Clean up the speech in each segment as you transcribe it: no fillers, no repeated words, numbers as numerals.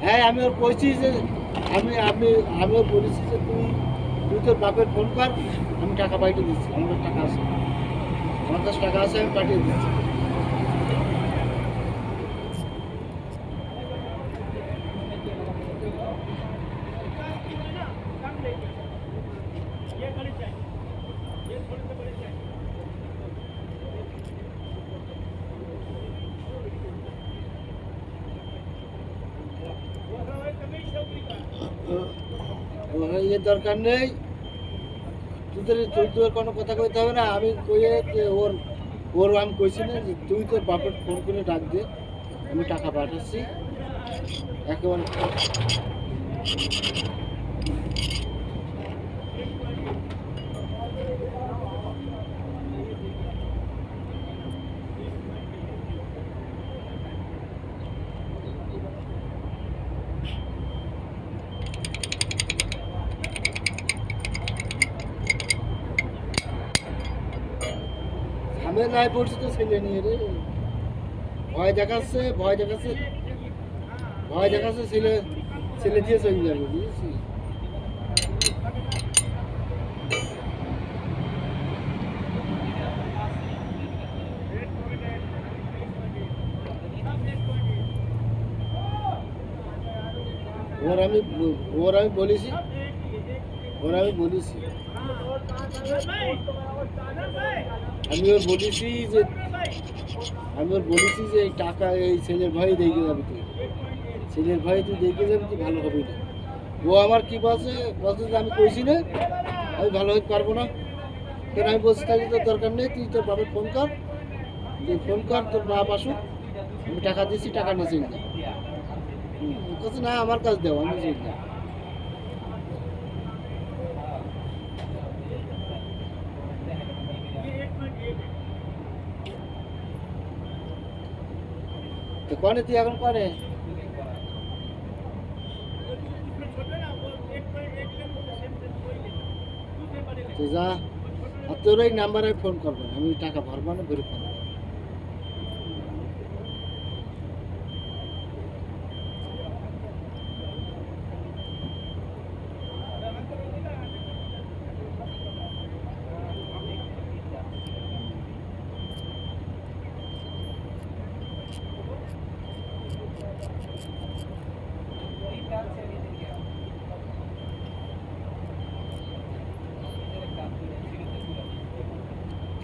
হ্যাঁ আমি ওর কইছি যে আমি ওর বলেছি যে তুই তোর বাপের ফোন কর, আমি টাকা পাঠিয়ে দিচ্ছি, আমার টাকা আছে, 50 টাকা আছে, আমি পাঠিয়ে দিচ্ছি। এর দরকার নেই, তোর কোনো কথা কইতে হবে না। আমি কইয়ে ওর আমি কইছি না যে তুই তোর বাপের ফোন করে ডাক দে, আমি টাকা পাঠাচ্ছি একেবারে। ঝামেলায় পড়ছি তো ছেলে নিয়ে রে, ভয় দেখাচ্ছে ছেলে দিয়ে চলে যাবে, বুঝেছি। ওর আমি বলেছি এই টাকা এই ছেলের ভাই দেখে যাবি, তুই দেখে যাবি, তুই ভালো হবি না। ও আমার কি বলছে যে আমি কইছি না আমি ভালো হতে পারবো না, কেন আমি বলছি তাহলে তোর দরকার নেই, তুই তোর বাপের ফোন কর, তোর বাপ আসুক, আমি টাকা দিচ্ছি, টাকা নিয়ে চলে যা। বলছে না আমার কাজ দেও, আমি চলে যা। তো কনে তুই এখন করে তুই যা, আর তোর এই নাম্বারে ফোন করবেন, আমি টাকা ভরবো না, বেরো ফোন।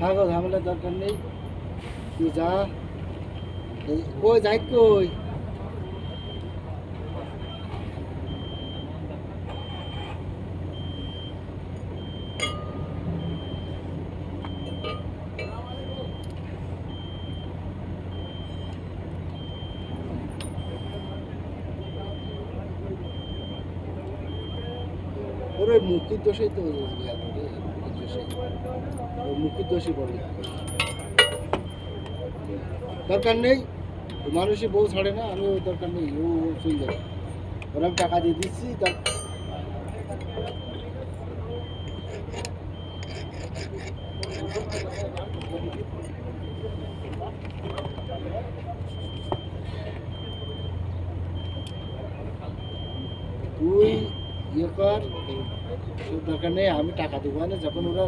থাকো, ঝামেলার দরকার নেই, তুই যা। কই যাই কই ওর ওই মুক্তির দোষেই তো মুক্তির দোষই বলে, দরকার নেই। মানুষই বউ ছাড়ে না, আমি ওই দরকার নেই, ও চলে যাবে, ওরা আমি টাকা দিয়ে দিচ্ছি। তুই ইয়ে কর, দরকার নেই, আমি টাকা দেবো না, যখন ওরা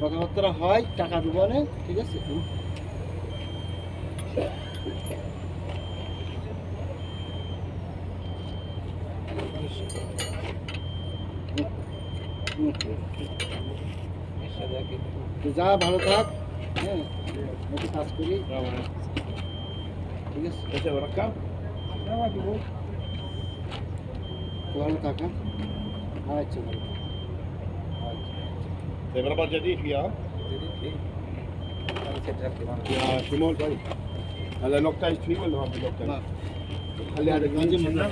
কথাবার্তা হয় টাকা দেবো না, ঠিক আছে। যা, ভালো থাক, হ্যাঁ একটু কাজ করি, ঠিক আছে, ভালো থাক, হ্যাঁ আচ্ছা ভালো। بربع جديد فيها؟ يا شمال طيب. هلا نقطة فيه ولا ما في نقطة؟ ما خلي هذا لازم